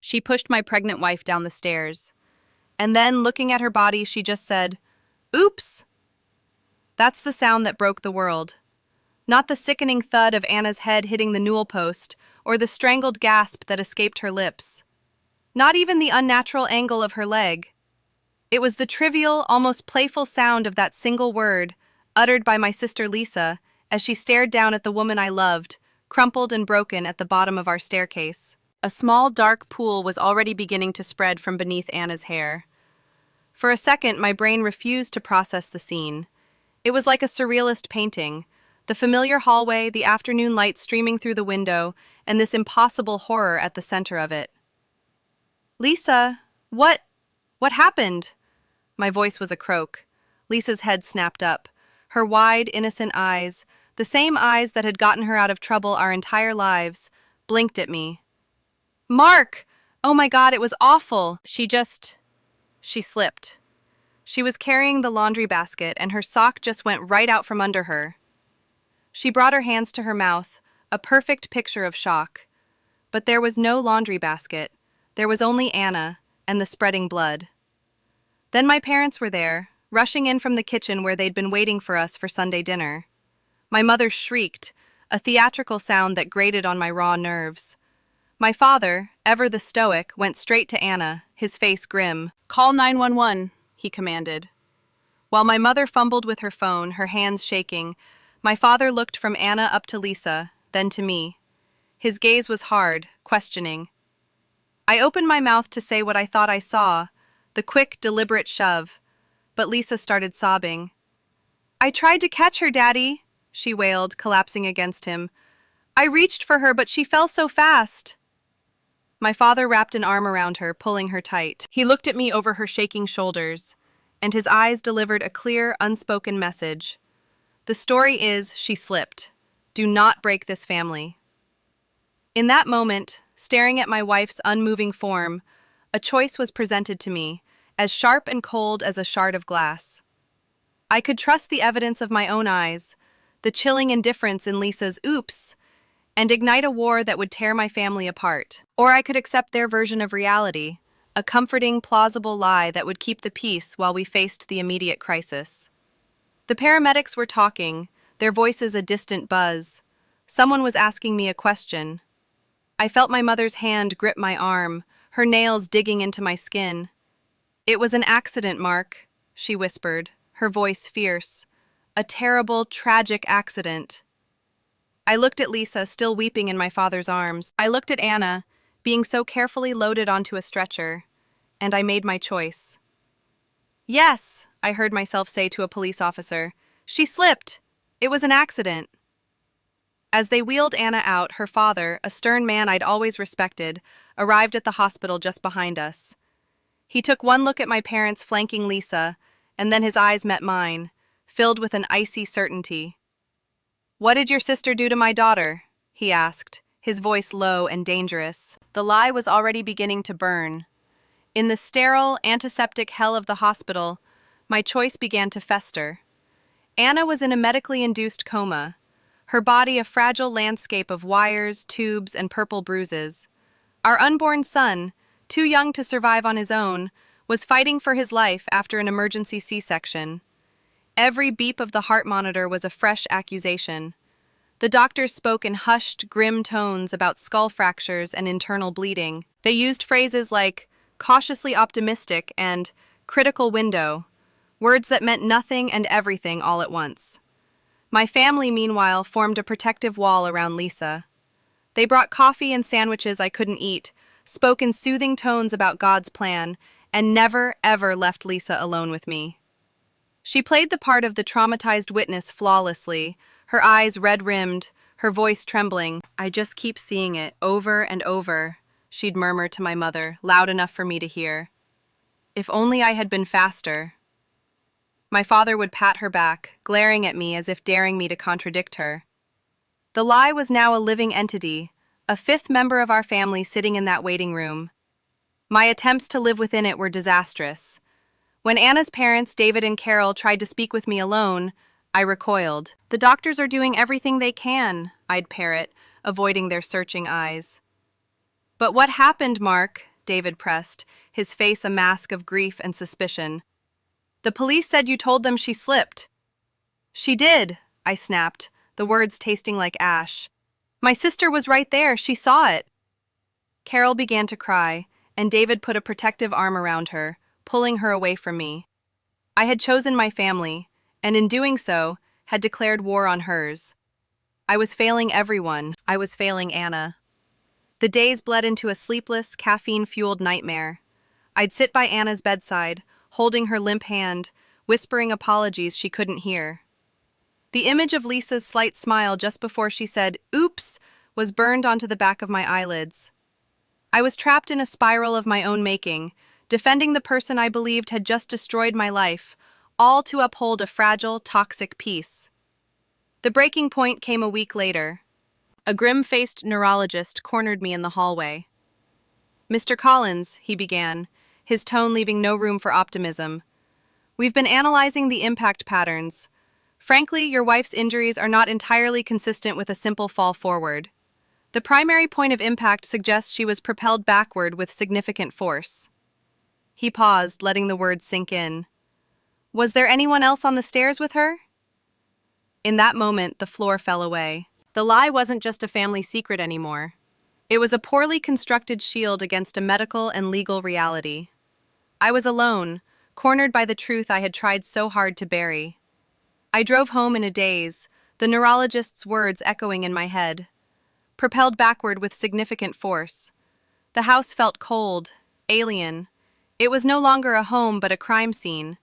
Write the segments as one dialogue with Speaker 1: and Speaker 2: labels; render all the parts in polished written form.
Speaker 1: She pushed my pregnant wife down the stairs. And then, looking at her body, she just said, "Oops!" That's the sound that broke the world. Not the sickening thud of Anna's head hitting the newel post, or the strangled gasp that escaped her lips. Not even the unnatural angle of her leg. It was the trivial, almost playful sound of that single word, uttered by my sister Lisa, as she stared down at the woman I loved, crumpled and broken at the bottom of our staircase. A small, dark pool was already beginning to spread from beneath Anna's hair. For a second, my brain refused to process the scene. It was like a surrealist painting. The familiar hallway, the afternoon light streaming through the window, and this impossible horror at the center of it. "Lisa, what happened?" My voice was a croak. Lisa's head snapped up. Her wide, innocent eyes, the same eyes that had gotten her out of trouble our entire lives, blinked at me. "Mark! Oh my God, it was awful!" She slipped. She was carrying the laundry basket, and her sock just went right out from under her. She brought her hands to her mouth, a perfect picture of shock. But there was no laundry basket. There was only Anna and the spreading blood. Then my parents were there, rushing in from the kitchen where they'd been waiting for us for Sunday dinner. My mother shrieked, a theatrical sound that grated on my raw nerves. My father, ever the stoic, went straight to Anna, his face grim. "Call 911, he commanded. While my mother fumbled with her phone, her hands shaking, my father looked from Anna up to Lisa, then to me. His gaze was hard, questioning. I opened my mouth to say what I thought I saw, the quick, deliberate shove, but Lisa started sobbing. "I tried to catch her, Daddy," she wailed, collapsing against him. "I reached for her, but she fell so fast." My father wrapped an arm around her, pulling her tight. He looked at me over her shaking shoulders, and his eyes delivered a clear, unspoken message. The story is, she slipped. Do not break this family. In that moment, staring at my wife's unmoving form, a choice was presented to me, as sharp and cold as a shard of glass. I could trust the evidence of my own eyes, the chilling indifference in Lisa's "oops," and ignite a war that would tear my family apart. Or I could accept their version of reality, a comforting, plausible lie that would keep the peace while we faced the immediate crisis. The paramedics were talking, their voices a distant buzz. Someone was asking me a question. I felt my mother's hand grip my arm, her nails digging into my skin. "It was an accident, Mark," she whispered, her voice fierce. "A terrible, tragic accident." I looked at Lisa, still weeping in my father's arms. I looked at Anna, being so carefully loaded onto a stretcher, and I made my choice. "Yes," I heard myself say to a police officer. "She slipped. It was an accident." As they wheeled Anna out, her father, a stern man I'd always respected, arrived at the hospital just behind us. He took one look at my parents flanking Lisa, and then his eyes met mine, filled with an icy certainty. "What did your sister do to my daughter?" he asked, his voice low and dangerous. The lie was already beginning to burn. In the sterile, antiseptic hell of the hospital, my choice began to fester. Anna was in a medically induced coma, her body a fragile landscape of wires, tubes, and purple bruises. Our unborn son, too young to survive on his own, was fighting for his life after an emergency C-section. Every beep of the heart monitor was a fresh accusation. The doctors spoke in hushed, grim tones about skull fractures and internal bleeding. They used phrases like cautiously optimistic and critical window, words that meant nothing and everything all at once. My family, meanwhile, formed a protective wall around Lisa. They brought coffee and sandwiches I couldn't eat, spoke in soothing tones about God's plan, and never, ever left Lisa alone with me. She played the part of the traumatized witness flawlessly, her eyes red-rimmed, her voice trembling. "I just keep seeing it, over and over," she'd murmur to my mother, loud enough for me to hear. "If only I had been faster." My father would pat her back, glaring at me as if daring me to contradict her. The lie was now a living entity, a fifth member of our family sitting in that waiting room. My attempts to live within it were disastrous. When Anna's parents, David and Carol, tried to speak with me alone, I recoiled. "The doctors are doing everything they can," I'd parrot, avoiding their searching eyes. "But what happened, Mark? David pressed, his face a mask of grief and suspicion. The police said you told them she slipped. She did, I snapped, the words tasting like ash. My sister was right there, she saw it. Carol began to cry, and David put a protective arm around her, pulling her away from me. I had chosen my family, and in doing so, had declared war on hers. I was failing everyone. I was failing Anna. The days bled into a sleepless, caffeine-fueled nightmare. I'd sit by Anna's bedside, holding her limp hand, whispering apologies she couldn't hear. The image of Lisa's slight smile just before she said, "Oops," was burned onto the back of my eyelids. I was trapped in a spiral of my own making, defending the person I believed had just destroyed my life, all to uphold a fragile, toxic peace. The breaking point came a week later. A grim-faced neurologist cornered me in the hallway. "Mr. Collins," he began, his tone leaving no room for optimism. "We've been analyzing the impact patterns. Frankly, your wife's injuries are not entirely consistent with a simple fall forward. The primary point of impact suggests she was propelled backward with significant force." He paused, letting the words sink in. "Was there anyone else on the stairs with her?" In that moment, the floor fell away. The lie wasn't just a family secret anymore. It was a poorly constructed shield against a medical and legal reality. I was alone, cornered by the truth I had tried so hard to bury. I drove home in a daze, the neurologist's words echoing in my head. Propelled backward with significant force. The house felt cold, alien. It was no longer a home but a crime scene.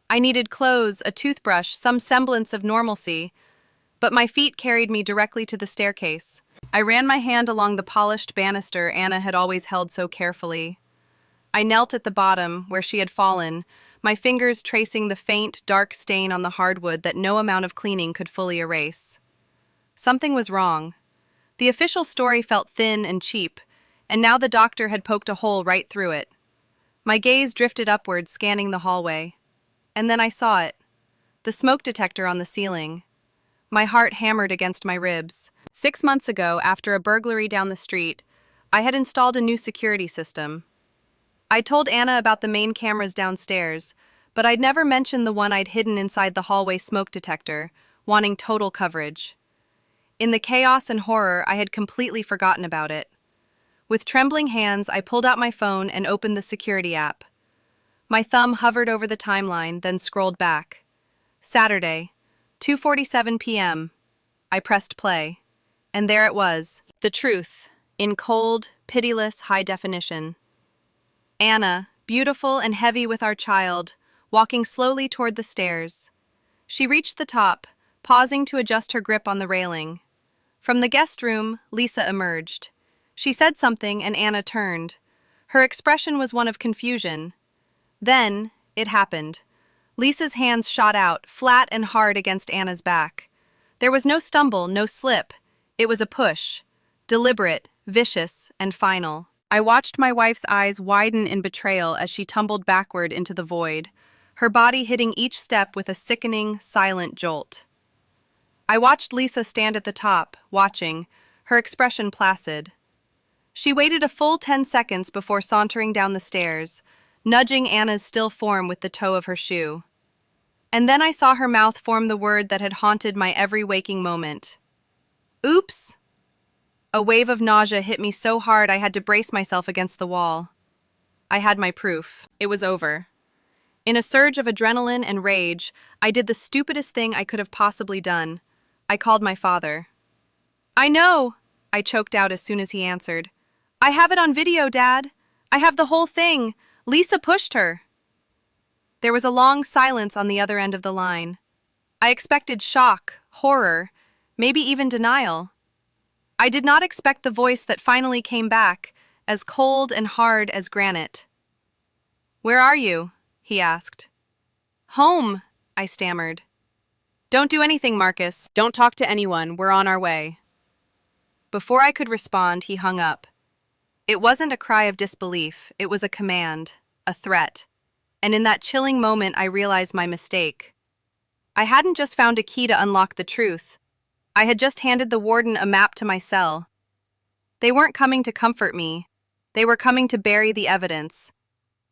Speaker 1: I needed clothes, a toothbrush, some semblance of normalcy, but my feet carried me directly to the staircase. I ran my hand along the polished banister Anna had always held so carefully. I knelt at the bottom, where she had fallen, my fingers tracing the faint, dark stain on the hardwood that no amount of cleaning could fully erase. Something was wrong. The official story felt thin and cheap, and now the doctor had poked a hole right through it. My gaze drifted upward, scanning the hallway. And then I saw it. The smoke detector on the ceiling. My heart hammered against my ribs. 6 months ago, after a burglary down the street, I had installed a new security system. I'd told Anna about the main cameras downstairs, but I'd never mentioned the one I'd hidden inside the hallway smoke detector, wanting total coverage. In the chaos and horror, I had completely forgotten about it. With trembling hands, I pulled out my phone and opened the security app. My thumb hovered over the timeline, then scrolled back. Saturday, 2:47 p.m. I pressed play. And there it was, the truth, in cold, pitiless high definition. Anna, beautiful and heavy with our child, walking slowly toward the stairs. She reached the top, pausing to adjust her grip on the railing. From the guest room, Lisa emerged. She said something and Anna turned. Her expression was one of confusion. Then, it happened. Lisa's hands shot out, flat and hard against Anna's back. There was no stumble, no slip. It was a push. Deliberate, vicious, and final. I watched my wife's eyes widen in betrayal as she tumbled backward into the void, her body hitting each step with a sickening, silent jolt. I watched Lisa stand at the top, watching, her expression placid. She waited a full 10 seconds before sauntering down the stairs, nudging Anna's still form with the toe of her shoe. And then I saw her mouth form the word that had haunted my every waking moment. "Oops!" A wave of nausea hit me so hard I had to brace myself against the wall. I had my proof. It was over. In a surge of adrenaline and rage, I did the stupidest thing I could have possibly done. I called my father. "I know," I choked out as soon as he answered. "I have it on video, Dad. I have the whole thing. Lisa pushed her." There was a long silence on the other end of the line. I expected shock, horror, maybe even denial. I did not expect the voice that finally came back, as cold and hard as granite. "Where are you?" he asked. "Home," I stammered. "Don't do anything, Marcus. Don't talk to anyone. We're on our way." Before I could respond, he hung up. It wasn't a cry of disbelief, it was a command, a threat. And in that chilling moment, I realized my mistake. I hadn't just found a key to unlock the truth. I had just handed the warden a map to my cell. They weren't coming to comfort me. They were coming to bury the evidence.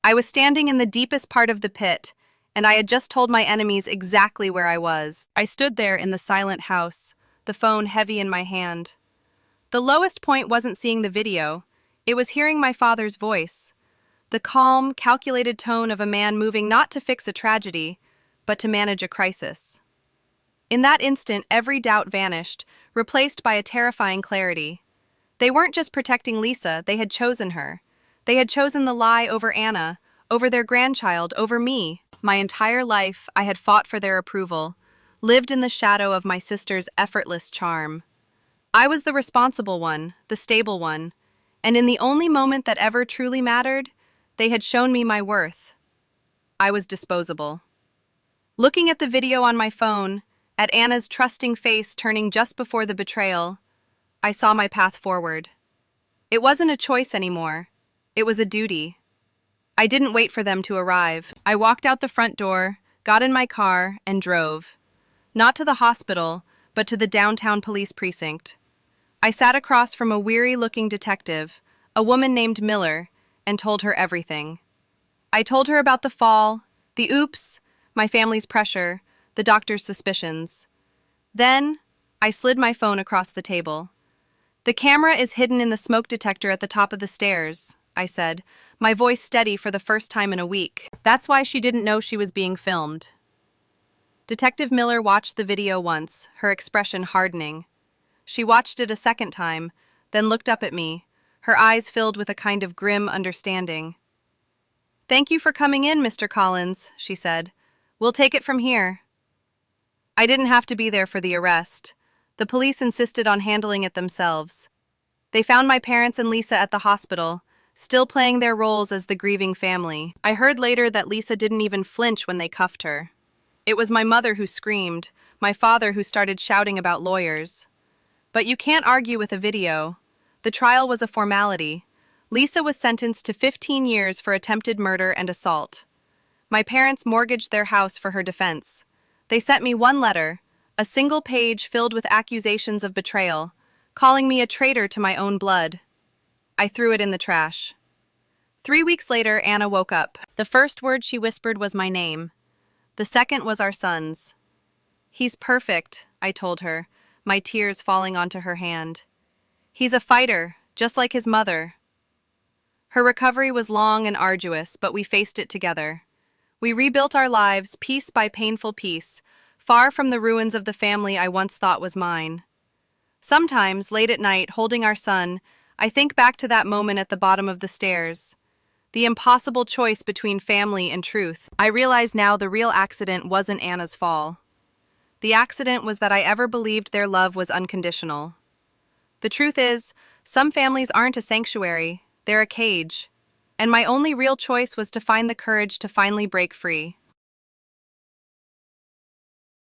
Speaker 1: I was standing in the deepest part of the pit, and I had just told my enemies exactly where I was. I stood there in the silent house, the phone heavy in my hand. The lowest point wasn't seeing the video, it was hearing my father's voice. The calm, calculated tone of a man moving not to fix a tragedy, but to manage a crisis. In that instant, every doubt vanished, replaced by a terrifying clarity. They weren't just protecting Lisa, they had chosen her. They had chosen the lie over Anna, over their grandchild, over me. My entire life, I had fought for their approval, lived in the shadow of my sister's effortless charm. I was the responsible one, the stable one, and in the only moment that ever truly mattered, they had shown me my worth. I was disposable. Looking at the video on my phone, at Anna's trusting face turning just before the betrayal, I saw my path forward. It wasn't a choice anymore. It was a duty. I didn't wait for them to arrive. I walked out the front door, got in my car, and drove. Not to the hospital, but to the downtown police precinct. I sat across from a weary-looking detective, a woman named Miller, and told her everything. I told her about the fall, the oops, my family's pressure, the doctor's suspicions. Then, I slid my phone across the table. "The camera is hidden in the smoke detector at the top of the stairs," I said, my voice steady for the first time in a week. That's why she didn't know she was being filmed. Detective Miller watched the video once, her expression hardening. She watched it a second time, then looked up at me, her eyes filled with a kind of grim understanding. "Thank you for coming in, Mr. Collins," she said. "We'll take it from here." I didn't have to be there for the arrest. The police insisted on handling it themselves. They found my parents and Lisa at the hospital, still playing their roles as the grieving family. I heard later that Lisa didn't even flinch when they cuffed her. It was my mother who screamed, my father who started shouting about lawyers. But you can't argue with a video. The trial was a formality. Lisa was sentenced to 15 years for attempted murder and assault. My parents mortgaged their house for her defense. They sent me one letter, a single page filled with accusations of betrayal, calling me a traitor to my own blood. I threw it in the trash. 3 weeks later, Anna woke up. The first word she whispered was my name. The second was our son's. "He's perfect," I told her, my tears falling onto her hand. "He's a fighter, just like his mother." Her recovery was long and arduous, but we faced it together. We rebuilt our lives piece by painful piece, far from the ruins of the family I once thought was mine. Sometimes, late at night, holding our son, I think back to that moment at the bottom of the stairs. The impossible choice between family and truth. I realize now the real accident wasn't Anna's fall. The accident was that I ever believed their love was unconditional. The truth is, some families aren't a sanctuary, they're a cage. And my only real choice was to find the courage to finally break free.